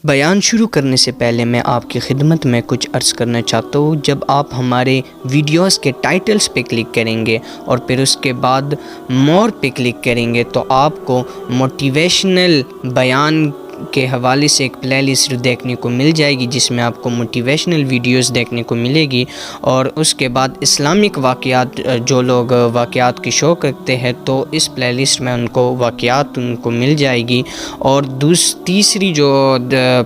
بیان شروع کرنے سے پہلے میں آپ کی خدمت میں کچھ عرض کرنا چاہتا ہوں۔ جب آپ ہمارے ویڈیوز کے ٹائٹلز پہ کلک کریں گے اور پھر اس کے بعد مور پہ کلک کریں گے تو آپ کو موٹیویشنل بیان کے حوالے سے ایک پلے لسٹ دیکھنے کو مل جائے گی، جس میں آپ کو موٹیویشنل ویڈیوز دیکھنے کو ملے گی، اور اس کے بعد اسلامک واقعات، جو لوگ واقعات کی شوق رکھتے ہیں تو اس پلے لسٹ میں ان کو واقعات ان کو مل جائے گی، اور تیسری جو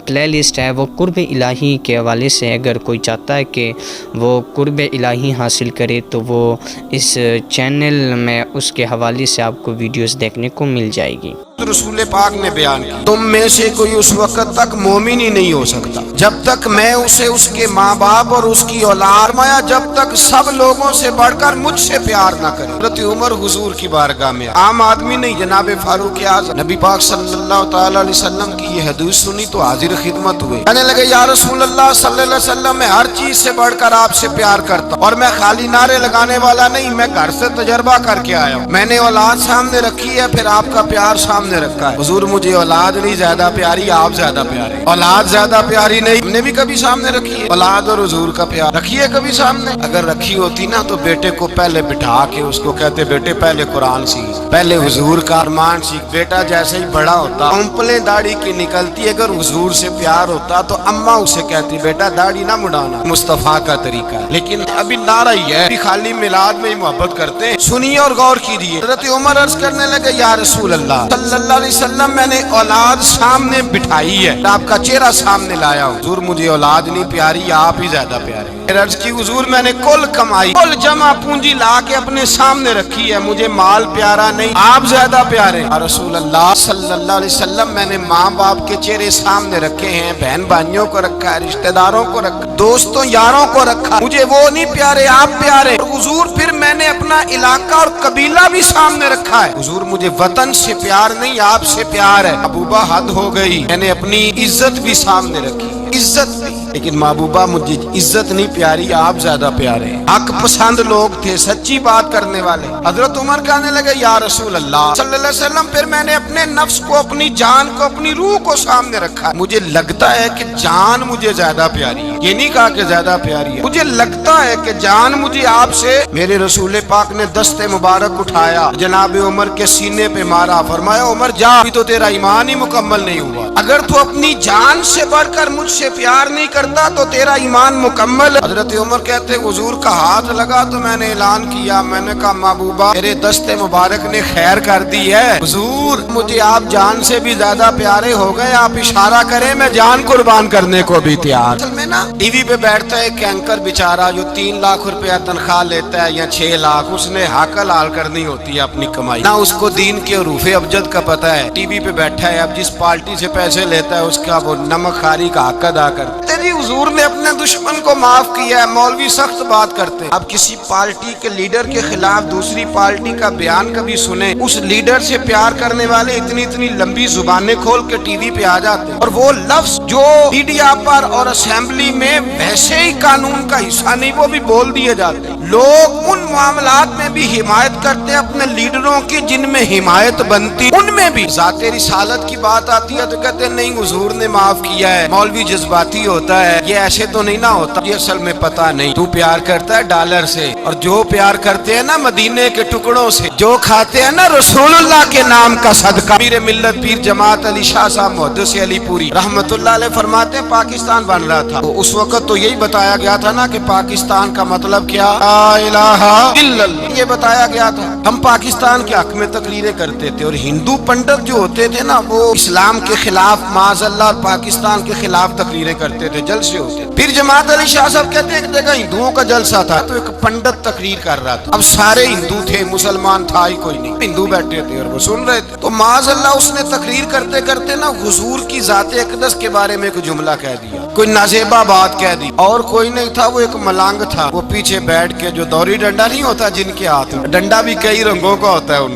پلے لسٹ ہے وہ قرب الہی کے حوالے سے، اگر کوئی چاہتا ہے کہ وہ قرب الہی حاصل کرے تو وہ اس چینل میں اس کے حوالے سے آپ کو ویڈیوز دیکھنے کو مل جائے گی۔ رسول پاک نے بیان کی، تم میں سے کوئی اس وقت تک مومن ہی نہیں ہو سکتا جب تک میں اسے اس کے ماں باپ اور اس کی اولاد مایا جب تک سب لوگوں سے بڑھ کر مجھ سے پیار نہ کرے۔ حضرت عمر حضور کی بارگاہ میں، عام آدمی نہیں، جناب فاروق اعظم نبی پاک صلی اللہ تعالی علیہ وسلم کی یہ حدیث سنی تو حاضر خدمت ہوئے، کہنے لگے یا رسول اللہ صلی اللہ علیہ وسلم، میں ہر چیز سے بڑھ کر آپ سے پیار کرتا ہوں، اور میں خالی نعرے لگانے والا نہیں، میں گھر سے تجربہ کر کے آیا ہوں، میں نے اولاد سامنے رکھی ہے، پھر آپ کا پیار سامنے رکھا ہے۔ حضور مجھے اولاد نہیں زیادہ پیاری، آپ زیادہ پیارے، اولاد زیادہ پیاری نہیں، ہم نے بھی کبھی سامنے رکھی ہے اولاد اور حضور کا پیار؟ رکھی ہے کبھی سامنے؟ اگر رکھی ہوتی نا تو بیٹے کو پہلے بٹھا کے اس کو کہتے بیٹے پہلے قرآن سیکھ، پہلے حضور کا ارمان سیکھ۔ بیٹا جیسے ہی بڑا ہوتا، امپلیں داڑھی کی نکلتی، اگر حضور سے پیار ہوتا تو اماں اسے کہتی بیٹا داڑھی نہ مڈانا، مصطفیٰ کا طریقہ ہے، لیکن ابھی نعرہ ہی ہے، خالی میلاد میں ہی محبت کرتے ہیں۔ سنیے اور غور کیجیے، حضرت عمر عرض کرنے لگے یا رسول اللہ صلی اللہ علیہ وسلم، میں نے اولاد سامنے بٹھائی ہے، آپ کا چہرہ سامنے لایا ہوں، حضور مجھے اولاد نہیں پیاری، آپ ہی زیادہ پیارے۔ پھر عرض کی حضور میں نے کل کمائی، کل جمع پونجی لا کے اپنے سامنے رکھی ہے، مجھے مال پیارا نہیں، آپ زیادہ پیارے۔ رسول اللہ صلی اللہ علیہ وسلم، میں نے ماں باپ کے چہرے سامنے رکھے ہیں، بہن بھائیوں کو رکھا ہے، رشتہ داروں کو رکھا، دوستوں یاروں کو رکھا، مجھے وہ نہیں پیارے، آپ پیارے۔ حضور پھر میں نے اپنا علاقہ اور قبیلہ بھی سامنے رکھا ہے، حضور مجھے وطن سے پیار نہیں، آپ سے پیار ہے۔ محبوبہ حد ہو گئی، میں نے اپنی عزت بھی سامنے رکھی، عزت بھی، لیکن محبوبہ مجھے عزت نہیں پیاری، آپ زیادہ پیارے۔ حق پسند لوگ تھے، سچی بات کرنے والے۔ حضرت عمر کہنے لگے یا رسول اللہ صلی اللہ علیہ وسلم، پھر میں نے اپنے نفس کو، اپنی جان کو، اپنی روح کو سامنے رکھا، مجھے لگتا ہے کہ جان مجھے زیادہ پیاری ہے، یہ نہیں کہا کہ زیادہ پیاری ہے، مجھے لگتا ہے کہ جان مجھے آپ سے۔ میرے رسول پاک نے دست مبارک اٹھایا، جناب عمر کے سینے پہ مارا، فرمایا عمر جا، ابھی تو تیرا ایمان ہی مکمل نہیں ہوا، اگر تو اپنی جان سے بڑھ کر مجھ سے پیار نہیں کرتا تو تیرا ایمان مکمل ہے۔ حضرت عمر کہتے حضور کا ہاتھ لگا تو میں نے اعلان کیا، میں نے کہا محبوبہ میرے دست مبارک نے خیر کر دی ہے، حضور مجھے آپ جان سے بھی زیادہ پیارے ہو گئے، آپ اشارہ کریں میں جان قربان کرنے کو بھی تیار۔ اصل میں نا ٹی وی پہ بیٹھتا ہے ایک اینکر بیچارہ جو 3 لاکھ روپیہ تنخواہ لیتا ہے یا 6 لاکھ، اس نے حق حلال کرنی ہوتی ہے اپنی کمائی، نہ اس کو دین کے حروف ابجد کا پتہ ہے، ٹی وی پہ بیٹھا ہے، اب جس پارٹی سے پیسے لیتا ہے اس کا وہ نمک خاری کا حق ادا کرتا ہے۔ حضور نے اپنے دشمن کو معاف کیا ہے، مولوی سخت بات کرتے ہیں، اب کسی پارٹی کے لیڈر کے خلاف دوسری پارٹی کا بیان کبھی سنیں، اس لیڈر سے پیار کرنے والے اتنی لمبی زبانیں کھول کے ٹی وی پہ آ جاتے ہیں، اور وہ لفظ جو میڈیا پر اور اسمبلی میں ویسے ہی قانون کا حصہ نہیں وہ بھی بول دیے جاتے ہیں۔ لوگ ان معاملات میں بھی حمایت کرتے ہیں اپنے لیڈروں کی جن میں حمایت بنتی، ان میں بھی ذات رسالت کی بات آتی ہے تو کہتے ہیں نہیں حضور نے معاف کیا ہے، مولوی جذباتی ہوتا ہے، یہ ایسے تو نہیں نہ ہوتا، یہ اصل میں پتہ نہیں، تو پیار کرتا ہے ڈالر سے، اور جو پیار کرتے ہیں نا مدینے کے ٹکڑوں سے، جو کھاتے ہیں نا رسول اللہ کے نام کا صدقہ۔ پیر ملت پیر جماعت علی شاہ صاحب محدث علی پوری رحمت اللہ علیہ فرماتے ہیں پاکستان بن رہا تھا تو اس وقت تو یہی بتایا گیا تھا نا کہ پاکستان کا مطلب کیا، لا الہ الا اللہ، یہ بتایا گیا تھا۔ ہم پاکستان کے حق میں تقریریں کرتے تھے، اور ہندو پنڈت جو ہوتے تھے نا وہ اسلام کے خلاف معاذ اللہ اور پاکستان کے خلاف تقریریں کرتے تھے، جلسے ہوتے تھے۔ پھر جماعت علی شاہ صاحب کہتے ہیں ایک جگہ ہندوؤں کا جلسہ تھا تو ایک پنڈت تقریر کر رہا تھا، اب سارے ہندو تھے، مسلمان تھا ہی کوئی نہیں، ہندو بیٹھے تھے اور وہ سن رہے تھے، تو معاذ اللہ اس نے تقریر کرتے کرتے نا حضور کی ذات اقدس کے بارے میں ایک جملہ کہہ دیا، کوئی نازیبہ بات کہہ دی، اور کوئی نہیں تھا، وہ ایک ملانگ تھا، وہ پیچھے بیٹھ کے جو دوری ڈنڈا نہیں ہوتا جن کے ہاتھ میں، ڈنڈا بھی کئی رنگوں کا ہوتا ہے ان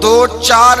2-4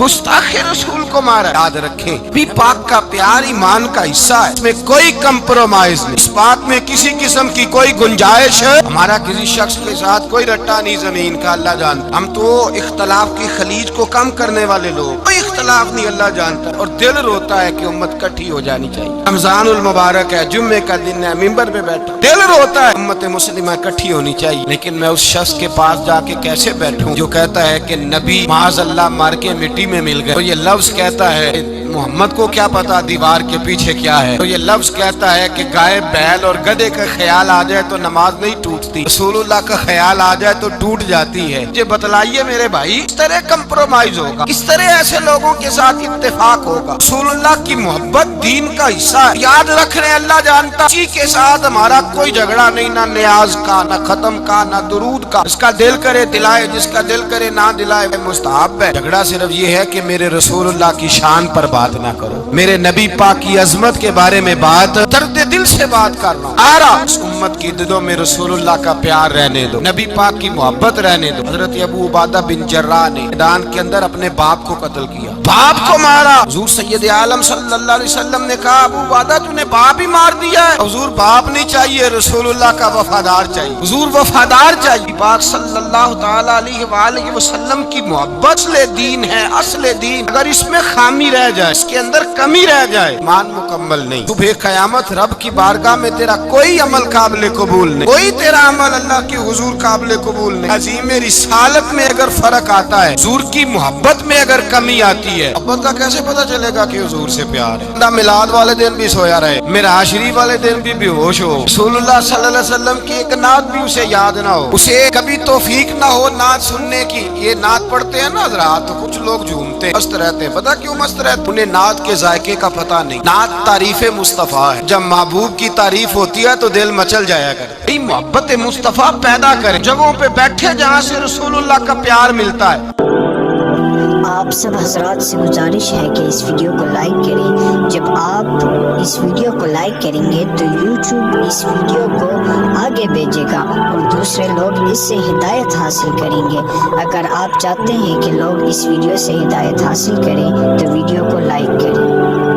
گستاخ رسول کو مارا. یاد رکھیں بھی پاک کا پیار ایمان کا حصہ ہے, اس میں کوئی کمپرومائز نہیں, اس بات میں کسی قسم کی کوئی گنجائش ہے. ہمارا کسی شخص کے ساتھ کوئی رٹا نہیں زمین کا, اللہ جانتا. ہم تو اختلاف کی خلیج کو کم کرنے والے لوگ, کوئی اختلاف نہیں, اللہ جانتا. اور دل روتا ہے کہ امت کٹھی ہو جانی چاہیے. رمضان المبارک ہے, جمعے کا دن ہے, ممبر پہ بیٹھا, دل روتا ہے امت مسلمہ کٹھی ہونی چاہیے. لیکن میں اس شخص کے پاس جا کے کیسے بیٹھوں جو کہتا ہے کہ نبی معاذ اللہ مار کے مٹی میں مل گئے, تو یہ لفظ کہتا ہے محمد کو کیا پتا دیوار کے پیچھے کیا ہے, تو یہ لفظ کہتا ہے کہ گائے بیل اور گدھے کا خیال آ جائے تو نماز نہیں ٹوٹتی, رسول اللہ کا خیال آ جائے تو ٹوٹ جاتی ہے. یہ بتلائیے میرے بھائی, کس طرح کمپرومائز ہوگا, کس طرح ایسے لوگوں کے ساتھ اتفاق ہوگا. رسول اللہ کی محبت دین کا حصہ ہے, یاد رکھ رہے اللہ جانتا. کسی کے ساتھ ہمارا کوئی جھگڑا نہیں, نہ نیاز کا, نہ ختم کا, نہ درود کا. جس کا دل کرے دلائے, جس کا دل کرے نہ دلائے, مستحب ہے. جھگڑا صرف یہ ہے کہ میرے رسول اللہ کی شان پر بات نہ کرو, میرے نبی پاک کی عظمت کے بارے میں بات, درد دل سے بات کر رہا ہوں. اس امت کی دلوں میں رسول اللہ کا پیار رہنے دو, نبی پاک کی محبت رہنے دو. حضرت ابو عبادہ بن جراح نے میدان کے اندر اپنے باپ کو قتل کیا, باپ کو مارا. حضور سید عالم صلی اللہ علیہ وسلم نے کہا ابو عبادہ تو نے باپ ہی مار دیا ہے. حضور باپ نہیں چاہیے, رسول اللہ کا وفادار چاہیے. حضور وفادار چاہیے. پاک صلی اللہ تعالی علیہ وآلہ وسلم کی محبت اصل دین ہے, اصل دین. اگر اس میں خامی رہ جائے, اس کے اندر کمی رہ جائے, ایمان مکمل نہیں. صبح قیامت رب کی بارگاہ میں تیرا کوئی عمل قابل قبول نہیں, کوئی تیرا عمل اللہ کے حضور قابل قبول نہیں. عظیم رسالت میں اگر فرق آتا ہے, حضور کی محبت میں اگر کمی آتی ہے, محبت کا کیسے پتا چلے گا کہ حضور سے پیار ہے. بندہ میلاد والے دن بھی سویا رہے, معراج شریف والے دن بھی بے ہوش ہو, رسول اللہ صلی اللہ علیہ وسلم کی ایک نعت بھی اسے یاد نہ ہو, اسے کبھی توفیق نہ ہو نعت سننے کی. یہ نعت پڑھتے ہیں نا حضرات, تو کچھ لوگ جھومتے ہیں, مست رہتے ہیں. پتا کیوں مست رہتے؟ انہیں نعت کے ذائقے کا پتہ نہیں. نعت تعریف مصطفیٰ ہے, جب محبوب کی تعریف ہوتی ہے تو دل مچل جایا کرے. محبت مصطفیٰ پیدا کریں جگہوں پہ بیٹھے جہاں سے رسول اللہ کا پیار ملتا ہے. آپ سب حضرات سے گزارش ہے کہ اس ویڈیو کو لائک کریں. جب آپ اس ویڈیو کو لائک کریں گے تو یوٹیوب اس ویڈیو کو آگے بھیجے گا اور دوسرے لوگ اس سے ہدایت حاصل کریں گے. اگر آپ چاہتے ہیں کہ لوگ اس ویڈیو سے ہدایت حاصل کریں تو ویڈیو کو لائک کریں.